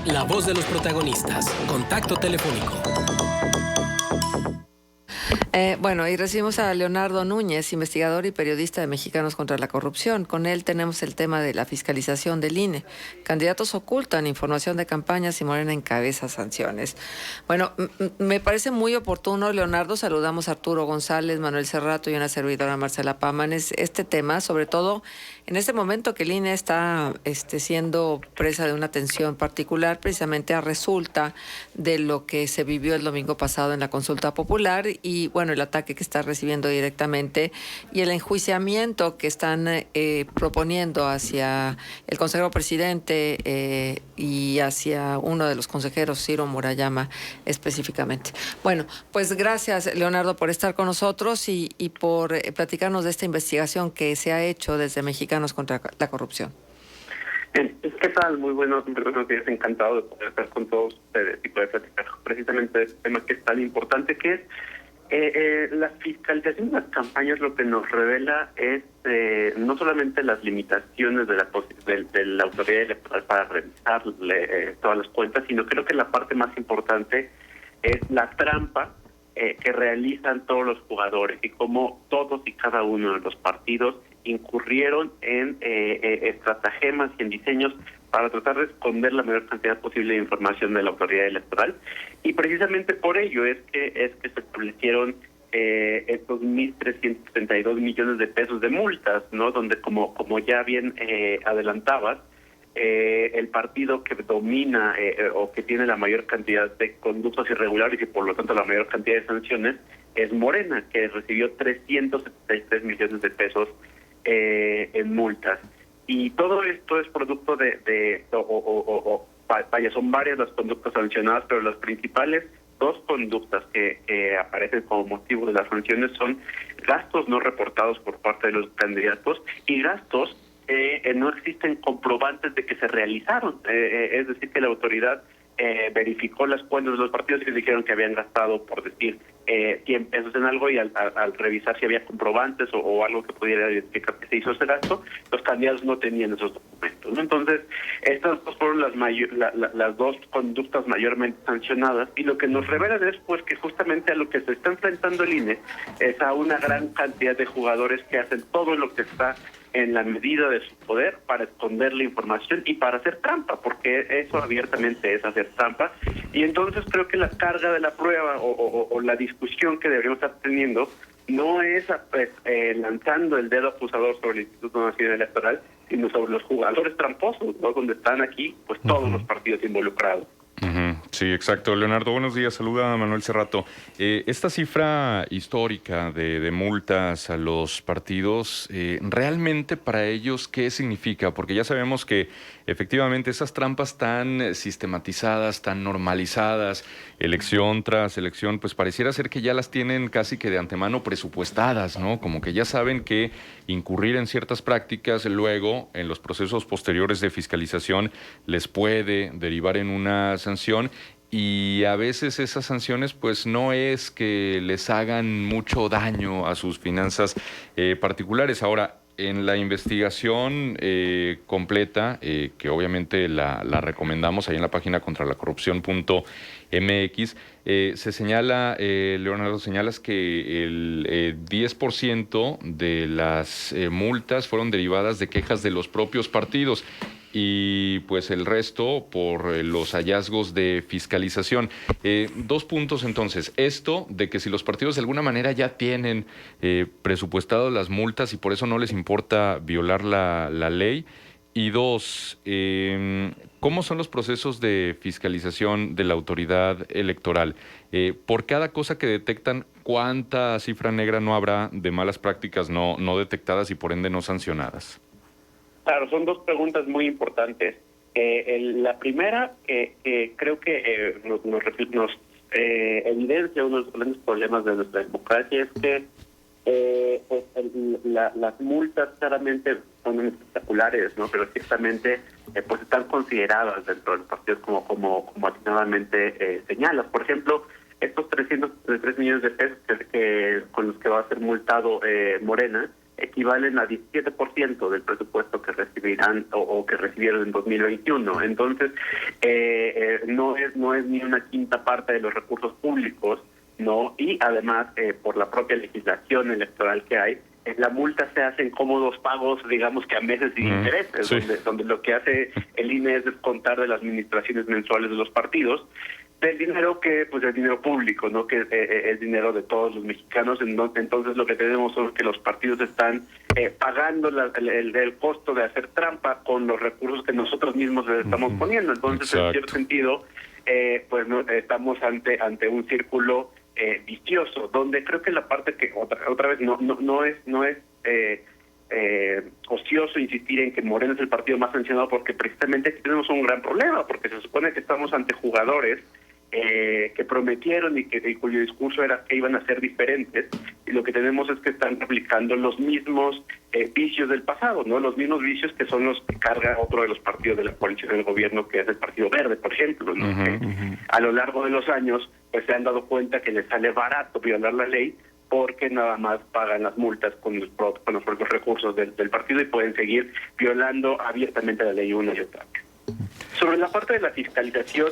La voz de los protagonistas. Contacto telefónico. Y recibimos a Leonardo Núñez, investigador y periodista de Mexicanos contra la Corrupción. Con él tenemos el tema de la fiscalización del INE. Candidatos ocultan información de campañas y Morena encabeza sanciones. Bueno, me parece muy oportuno, Leonardo. Saludamos a Arturo González, Manuel Cerrato y una servidora, Marcela Pámanes. Este tema, sobre todo en este momento que el INE está siendo presa de una tensión particular, precisamente a resulta de lo que se vivió el domingo pasado en la consulta popular y, bueno, el ataque que está recibiendo directamente y el enjuiciamiento que están proponiendo hacia el consejero presidente y hacia uno de los consejeros, Ciro Murayama, específicamente. Bueno, pues gracias, Leonardo, por estar con nosotros y por platicarnos de esta investigación que se ha hecho desde Mexicanos contra la Corrupción. ¿Qué tal? Muy buenos días, encantado de poder estar con todos ustedes y poder platicar precisamente de este tema que es tan importante, que es la fiscalización de las campañas. Lo que nos revela es no solamente las limitaciones de la autoridad electoral para revisar todas las cuentas, sino creo que la parte más importante es la trampa que realizan todos los jugadores y cómo todos y cada uno de los partidos incurrieron en estratagemas y en diseños para tratar de esconder la mayor cantidad posible de información de la autoridad electoral, y precisamente por ello es que se establecieron estos 1.332 millones de pesos de multas, ¿no? Donde como ya bien adelantabas, el partido que domina o que tiene la mayor cantidad de conductas irregulares y por lo tanto la mayor cantidad de sanciones es Morena, que recibió 373 millones de pesos en multas. Y todo esto es producto son varias las conductas sancionadas, pero las principales dos conductas que aparecen como motivo de las sanciones son gastos no reportados por parte de los candidatos y gastos no existen comprobantes de que se realizaron. Es decir, que la autoridad verificó las cuentas de los partidos y les dijeron que habían gastado, por decir, 100 pesos en algo, y al revisar si había comprobantes o algo que pudiera identificar que se hizo ese gasto, los candidatos no tenían esos documentos, ¿no? Entonces, estas dos fueron las dos conductas mayormente sancionadas, y lo que nos revela es pues que justamente a lo que se está enfrentando el INE es a una gran cantidad de jugadores que hacen todo lo que está en la medida de su poder para esconder la información y para hacer trampa, porque eso abiertamente es hacer trampa. Y entonces creo que la carga de la prueba o la discusión que deberíamos estar teniendo no es lanzando el dedo acusador sobre el Instituto Nacional Electoral, sino sobre los jugadores tramposos, ¿no? Donde están aquí pues todos los partidos involucrados. Sí, exacto. Leonardo, buenos días. Saluda a Manuel Cerrato. Esta cifra histórica de multas a los partidos, ¿realmente para ellos qué significa? Porque ya sabemos que efectivamente esas trampas tan sistematizadas, tan normalizadas, elección tras elección, pues pareciera ser que ya las tienen casi que de antemano presupuestadas, ¿no? Como que ya saben que incurrir en ciertas prácticas luego, en los procesos posteriores de fiscalización, les puede derivar en una sanción, y a veces esas sanciones pues no es que les hagan mucho daño a sus finanzas particulares. Ahora, en la investigación completa, que obviamente la recomendamos ahí en la página contralacorrupción.mx, se señala, Leonardo, señalas que el 10% de las multas fueron derivadas de quejas de los propios partidos, y pues el resto por los hallazgos de fiscalización. Dos puntos entonces. Esto de que si los partidos de alguna manera ya tienen presupuestado las multas y por eso no les importa violar la ley. Y dos, ¿cómo son los procesos de fiscalización de la autoridad electoral? Por cada cosa que detectan, ¿cuánta cifra negra no habrá de malas prácticas no detectadas y por ende no sancionadas? Claro, son dos preguntas muy importantes. La primera, creo que nos evidencia uno de los grandes problemas de nuestra democracia, es que las multas claramente son espectaculares, ¿no? Pero ciertamente pues están consideradas dentro de los partidos como atinadamente señalas. Por ejemplo, estos 303 millones de pesos con los que va a ser multado Morena, equivalen a 17% del presupuesto que recibirán o que recibieron en 2021. Entonces, no es ni una quinta parte de los recursos públicos, ¿no? Y además, por la propia legislación electoral que hay, la multa se hace en cómodos pagos, digamos que a meses sin intereses, sí. donde lo que hace el INE es descontar de las administraciones mensuales de los partidos del dinero que, pues, el dinero público, ¿no? Que es dinero de todos los mexicanos. Entonces lo que tenemos son que los partidos están pagando el costo de hacer trampa con los recursos que nosotros mismos les estamos poniendo. Entonces, en cierto sentido, pues no estamos ante un círculo vicioso, donde creo que la parte que otra vez no es ocioso insistir en que Morena es el partido más sancionado, porque precisamente aquí tenemos un gran problema, porque se supone que estamos ante jugadores que prometieron y cuyo discurso era que iban a ser diferentes, y lo que tenemos es que están replicando los mismos vicios del pasado, ¿no? Los mismos vicios que son los que carga otro de los partidos de la coalición del gobierno, que es el Partido Verde, por ejemplo, ¿no? A lo largo de los años, pues se han dado cuenta que les sale barato violar la ley, porque nada más pagan las multas con los propios recursos del partido y pueden seguir violando abiertamente la ley una y otra vez. Sobre la parte de la fiscalización,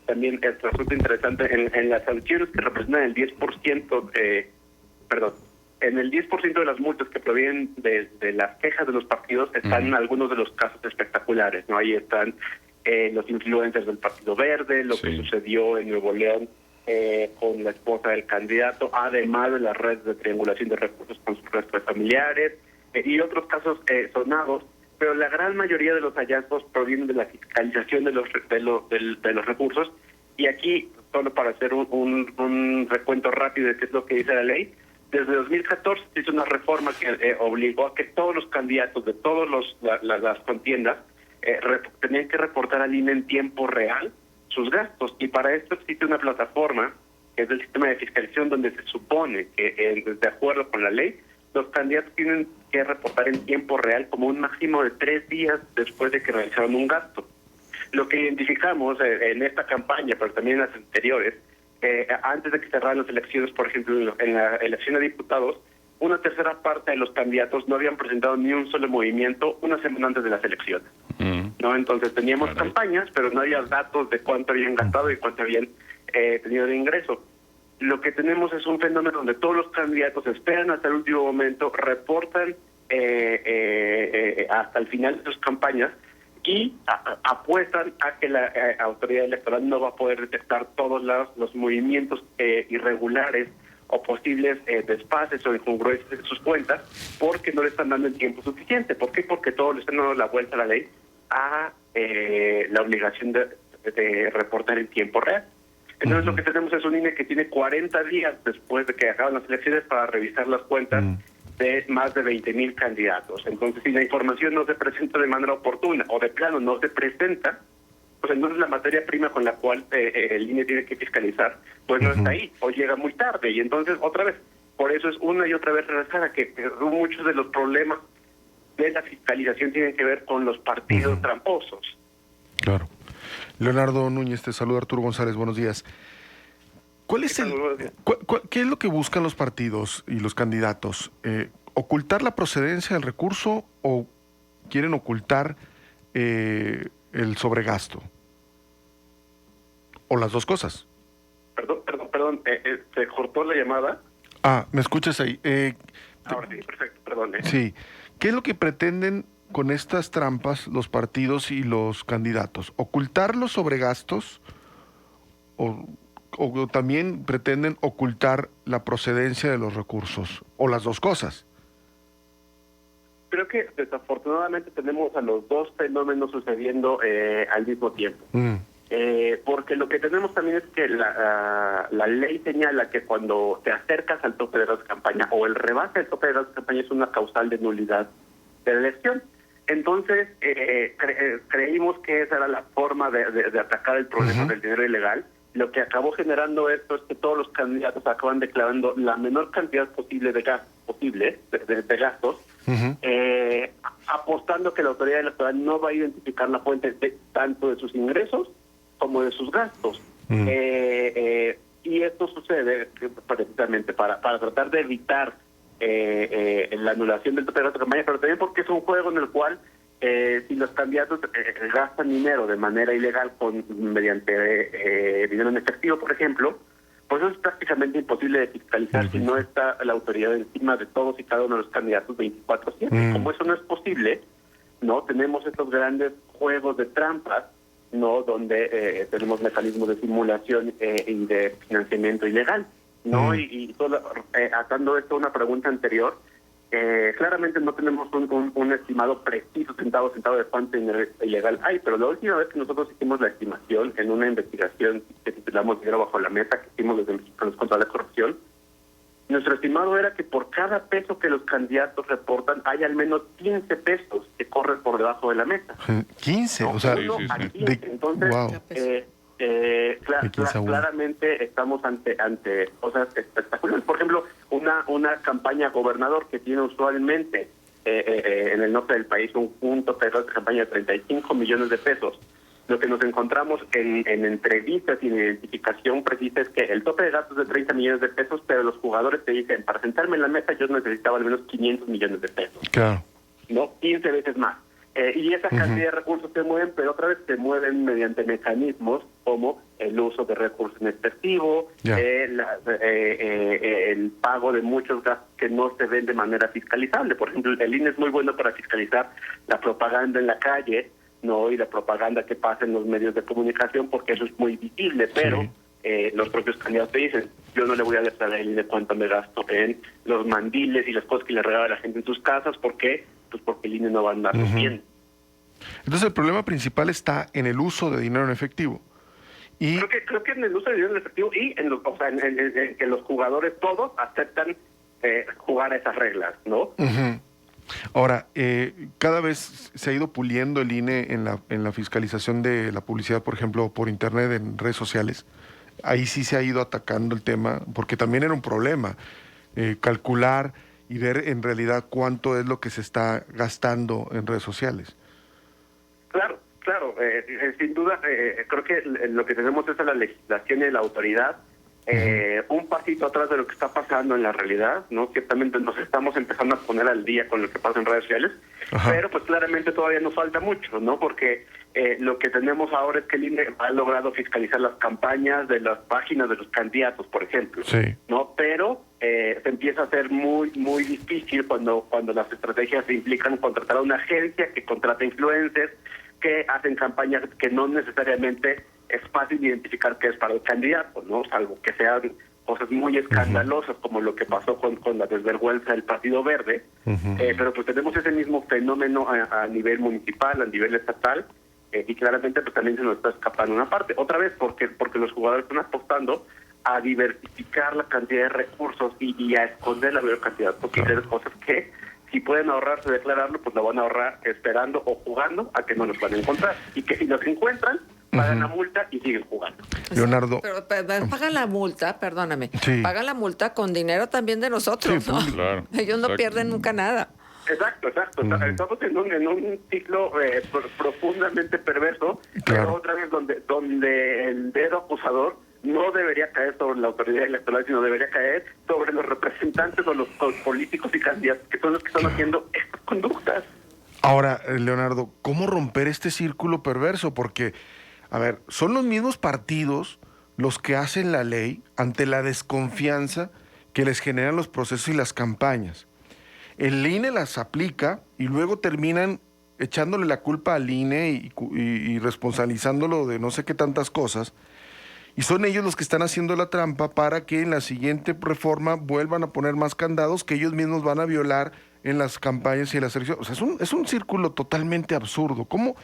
también resulta interesante en las sanciones que representan el 10%, en el 10% de las multas que provienen de las quejas de los partidos están algunos de los casos espectaculares, ¿no? Ahí están los influencers del Partido Verde, lo que sucedió en Nuevo León con la esposa del candidato, además de las redes de triangulación de recursos con sus restos familiares y otros casos sonados, pero la gran mayoría de los hallazgos provienen de la fiscalización de los recursos. Y aquí, solo para hacer un recuento rápido de qué es lo que dice la ley, desde 2014 se hizo una reforma que obligó a que todos los candidatos de todas las contiendas tenían que reportar al INE en tiempo real sus gastos, y para esto existe una plataforma que es el sistema de fiscalización, donde se supone que de acuerdo con la ley los candidatos tienen que reportar en tiempo real como un máximo de 3 días después de que realizaron un gasto. Lo que identificamos en esta campaña, pero también en las anteriores, antes de que cerraran las elecciones, por ejemplo, en la elección de diputados, una tercera parte de los candidatos no habían presentado ni un solo movimiento una semana antes de las elecciones, ¿no? Entonces teníamos campañas, pero no había datos de cuánto habían gastado y cuánto habían tenido de ingreso. Lo que tenemos es un fenómeno donde todos los candidatos esperan hasta el último momento, reportan hasta el final de sus campañas y apuestan a que la autoridad electoral no va a poder detectar todos los movimientos irregulares o posibles desfases o incongruencias de sus cuentas, porque no le están dando el tiempo suficiente. ¿Por qué? Porque todos le están dando la vuelta a la ley a la obligación de reportar en tiempo real. Entonces lo que tenemos es un INE que tiene 40 días después de que acaban las elecciones para revisar las cuentas de más de 20,000 candidatos. Entonces, si la información no se presenta de manera oportuna o de plano no se presenta, pues entonces la materia prima con la cual el INE tiene que fiscalizar, pues no está ahí o llega muy tarde. Y entonces, otra vez, por eso es una y otra vez regresar a que muchos de los problemas de la fiscalización tienen que ver con los partidos tramposos. Claro. Leonardo Núñez, te saluda Arturo González, buenos días. ¿Qué es lo que buscan los partidos y los candidatos? ¿Ocultar la procedencia del recurso o quieren ocultar el sobregasto? ¿O las dos cosas? Perdón, ¿se cortó la llamada? ¿Me escuchas ahí? Ahora sí, perfecto, perdón. Sí. ¿Qué es lo que pretenden con estas trampas los partidos y los candidatos? ¿Ocultar los sobregastos o también pretenden ocultar la procedencia de los recursos? ¿O las dos cosas? Creo que desafortunadamente tenemos a los dos fenómenos sucediendo al mismo tiempo. Porque lo que tenemos también es que la ley señala que cuando te acercas al tope de la campaña o el rebase del tope de la campaña es una causal de nulidad de la elección. Entonces, creímos que esa era la forma de atacar el problema del dinero ilegal. Lo que acabó generando esto es que todos los candidatos acaban declarando la menor cantidad posible de gastos, apostando que la autoridad electoral no va a identificar la fuente tanto de sus ingresos como de sus gastos. Y esto sucede precisamente para tratar de evitar la anulación del tope de gasto de campaña, pero también porque es un juego en el cual si los candidatos gastan dinero de manera ilegal mediante dinero en efectivo, por ejemplo, pues eso es prácticamente imposible de fiscalizar si no está la autoridad encima de todos y cada uno de los candidatos 24/7. Como eso no es posible, no tenemos estos grandes juegos de trampas, no donde tenemos mecanismos de simulación y de financiamiento ilegal, no y atando esto a una pregunta anterior, claramente no tenemos un estimado preciso centavo de cuánto dinero ilegal hay, pero la última vez que nosotros hicimos la estimación en una investigación que titulamos Dinero bajo la mesa, que hicimos desde Mexicanos contra la Corrupción, nuestro estimado era que por cada peso que los candidatos reportan hay al menos 15 pesos que corren por debajo de la mesa. 15, o sea, entonces, wow. Claramente estamos ante cosas espectaculares. Por ejemplo, una campaña gobernador que tiene usualmente en el norte del país un tope de campaña de 35 millones de pesos. Lo que nos encontramos en entrevistas y en identificación precisa es que el tope de gastos es de 30 millones de pesos, pero los jugadores te dicen, para sentarme en la mesa yo necesitaba al menos 500 millones de pesos. Claro. ¿No? 15 veces más. Y esa cantidad de recursos se mueven, pero otra vez se mueven mediante mecanismos como el uso de recursos en efectivo, el pago de muchos gastos que no se ven de manera fiscalizable. Por ejemplo, el INE es muy bueno para fiscalizar la propaganda en la calle, no y la propaganda que pasa en los medios de comunicación, porque eso es muy visible, pero los propios candidatos te dicen, yo no le voy a declarar al INE cuánto me gasto en los mandiles y las cosas que le regala la gente en sus casas. ¿Por qué? Pues porque el INE no va a andar bien. Entonces el problema principal está en el uso de dinero en efectivo. Y creo que en el uso de dinero en efectivo y en que los jugadores todos aceptan jugar a esas reglas, ¿no? Ahora, cada vez se ha ido puliendo el INE en la fiscalización de la publicidad, por ejemplo, por internet, en redes sociales. Ahí sí se ha ido atacando el tema, porque también era un problema calcular y ver en realidad cuánto es lo que se está gastando en redes sociales. Claro, sin duda, creo que lo que tenemos es la legislación y la autoridad, un pasito atrás de lo que está pasando en la realidad, ¿no? Ciertamente nos estamos empezando a poner al día con lo que pasa en redes sociales, pero pues claramente todavía nos falta mucho, ¿no? Porque lo que tenemos ahora es que el INE ha logrado fiscalizar las campañas de las páginas de los candidatos, por ejemplo, ¿no? Pero se empieza a hacer muy difícil cuando las estrategias implican contratar a una agencia que contrata influencers, que hacen campañas que no necesariamente es fácil identificar que es para el candidato, ¿no? Salvo que sean cosas muy escandalosas, como lo que pasó con la desvergüenza del Partido Verde, pero pues tenemos ese mismo fenómeno a nivel municipal, a nivel estatal, y claramente pues también se nos está escapando una parte. Otra vez porque los jugadores están apostando a diversificar la cantidad de recursos y a esconder la mayor cantidad posible de cosas que, si pueden ahorrarse declararlo, pues lo van a ahorrar esperando o jugando a que no los van a encontrar. Y que si los encuentran, pagan la multa y siguen jugando. Leonardo. Pero pagan la multa, perdóname, Sí. pagan la multa con dinero también de nosotros, ¿no? Claro. Ellos no pierden nunca nada. Exacto. Estamos en un ciclo profundamente perverso, pero otra vez donde el dedo acusador no debería caer sobre la autoridad electoral, sino debería caer sobre los representantes o los políticos y candidatos que son los que están haciendo estas conductas. Ahora, Leonardo, ¿cómo romper este círculo perverso? Porque, a ver, son los mismos partidos los que hacen la ley ante la desconfianza que les generan los procesos y las campañas. El INE las aplica y luego terminan echándole la culpa al INE y responsabilizándolo de no sé qué tantas cosas. Y son ellos los que están haciendo la trampa para que en la siguiente reforma vuelvan a poner más candados que ellos mismos van a violar en las campañas y en las elecciones. O sea, es un círculo totalmente absurdo. ¿Cómo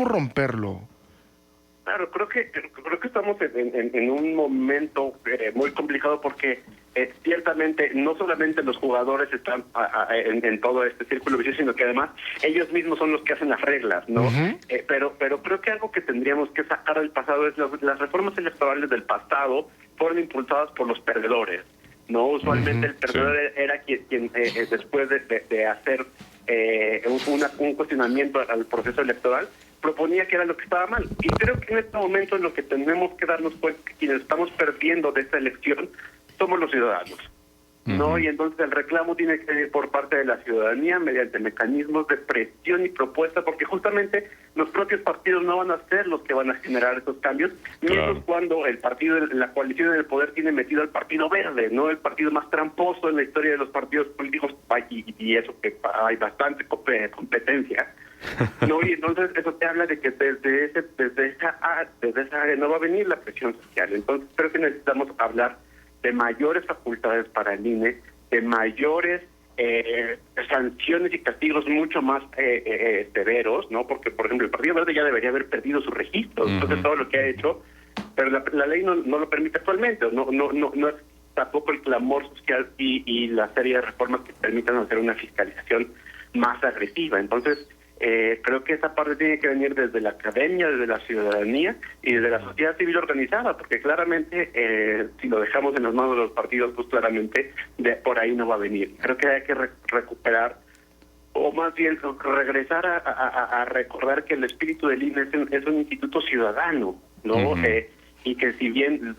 romperlo? Claro, creo que estamos en un momento muy complicado porque ciertamente no solamente los jugadores están en todo este círculo vicioso, sino que además ellos mismos son los que hacen las reglas, ¿no? Pero creo que algo que tendríamos que sacar del pasado es las reformas electorales del pasado fueron impulsadas por los perdedores, ¿no? Usualmente el perdedor era quien después de hacer un cuestionamiento al proceso electoral proponía que era lo que estaba mal. Y creo que en este momento lo que tenemos que darnos cuenta que quienes estamos perdiendo de esta elección somos los ciudadanos, ¿no? Ujú. Y entonces el reclamo tiene que ir por parte de la ciudadanía mediante mecanismos de presión y propuesta, porque justamente los propios partidos no van a ser los que van a generar esos cambios, Claro. menos cuando el partido, la coalición en el poder tiene metido al Partido Verde, ¿no? El partido más tramposo en la historia de los partidos políticos, y eso que hay bastante competencia, ¿no? Y entonces eso te habla de que desde esa área no va a venir la presión social. Entonces creo que necesitamos hablar de mayores facultades para el INE, de mayores sanciones y castigos mucho más severos, ¿no? Porque, por ejemplo, el Partido Verde ya debería haber perdido su registro, entonces todo lo que ha hecho, pero la ley no lo permite actualmente, no es tampoco el clamor social y la serie de reformas que permitan hacer una fiscalización más agresiva. Entonces, creo que esa parte tiene que venir desde la academia, desde la ciudadanía y desde la sociedad civil organizada, porque claramente si lo dejamos en las manos de los partidos, pues claramente por ahí no va a venir. Creo que hay que recuperar, o más bien regresar a recordar que el espíritu del INE es un instituto ciudadano, ¿no? Uh-huh. Y que si bien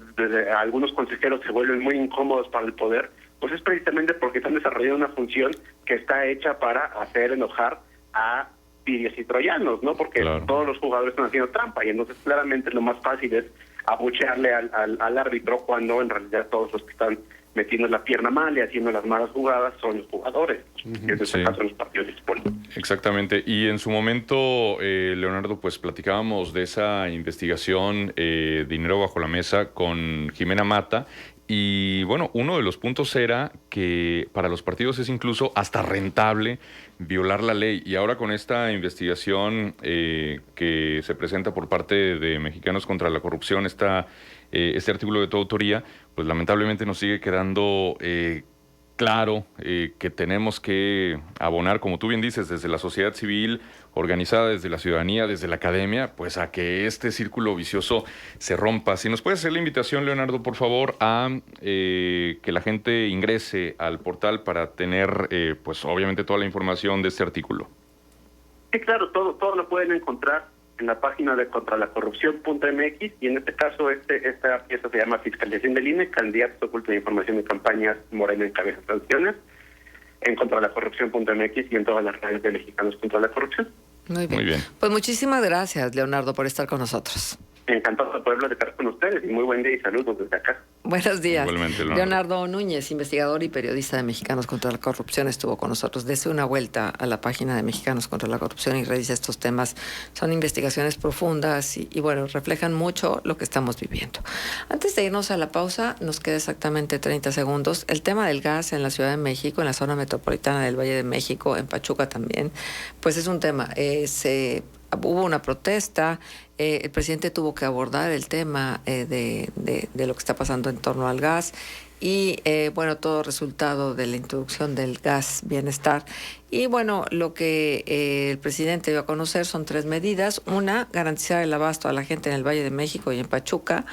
algunos consejeros se vuelven muy incómodos para el poder, pues es precisamente porque están desarrollando una función que está hecha para hacer enojar a sirios y troyanos, ¿no? Porque claro, todos los jugadores están haciendo trampa y entonces claramente lo más fácil es abuchearle al árbitro cuando en realidad todos los que están metiendo la pierna mal y haciendo las malas jugadas son los jugadores, que en este caso son los partidos políticos. Exactamente. Y en su momento, Leonardo, pues platicábamos de esa investigación Dinero bajo la mesa con Jimena Mata. Y bueno, uno de los puntos era que para los partidos es incluso hasta rentable violar la ley. Y ahora con esta investigación que se presenta por parte de Mexicanos contra la Corrupción, este artículo de tu autoría, pues lamentablemente nos sigue quedando claro que tenemos que abonar, como tú bien dices, desde la sociedad civil organizada, desde la ciudadanía, desde la academia, pues a que este círculo vicioso se rompa. Si nos puedes hacer la invitación, Leonardo, por favor, a que la gente ingrese al portal para tener, pues obviamente, toda la información de este artículo. Sí, claro, todo lo pueden encontrar en la página de contralacorrupción.mx y en este caso esta pieza se llama Fiscalización del INE, candidatos ocultos de información y campañas, Morena encabeza sanciones, en contralacorrupción.mx y en todas las redes de Mexicanos contra la Corrupción. Muy bien. Muy bien. Pues muchísimas gracias, Leonardo, por estar con nosotros. Encantado de poder platicar con ustedes y muy buen día y saludos desde acá. Buenos días. Igualmente, Leonardo Núñez, investigador y periodista de Mexicanos contra la Corrupción, estuvo con nosotros. Dese una vuelta a la página de Mexicanos contra la Corrupción y revisa estos temas. Son investigaciones profundas y bueno, reflejan mucho lo que estamos viviendo. Antes de irnos a la pausa, nos queda exactamente 30 segundos. El tema del gas en la Ciudad de México, en la zona metropolitana del Valle de México, en Pachuca también, pues es un tema. Hubo una protesta, el presidente tuvo que abordar el tema de lo que está pasando en torno al gas y bueno, todo resultado de la introducción del gas bienestar. Y bueno, lo que el presidente dio a conocer son 3 medidas. Una, garantizar el abasto a la gente en el Valle de México y en Pachuca.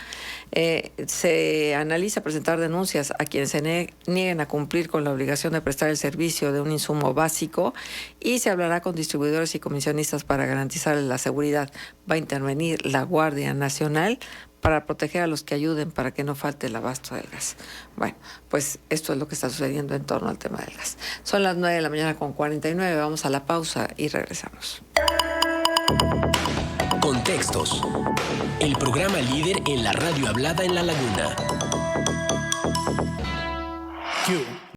Se analiza presentar denuncias a quienes se nieguen a cumplir con la obligación de prestar el servicio de un insumo básico y se hablará con distribuidores y comisionistas para garantizar la seguridad. Va a intervenir la Guardia Nacional para proteger a los que ayuden para que no falte el abasto del gas. Bueno, pues esto es lo que está sucediendo en torno al tema del gas. Son las 9 de la mañana con 49, vamos a la pausa y regresamos. Contextos. El programa líder en la radio hablada en La Laguna.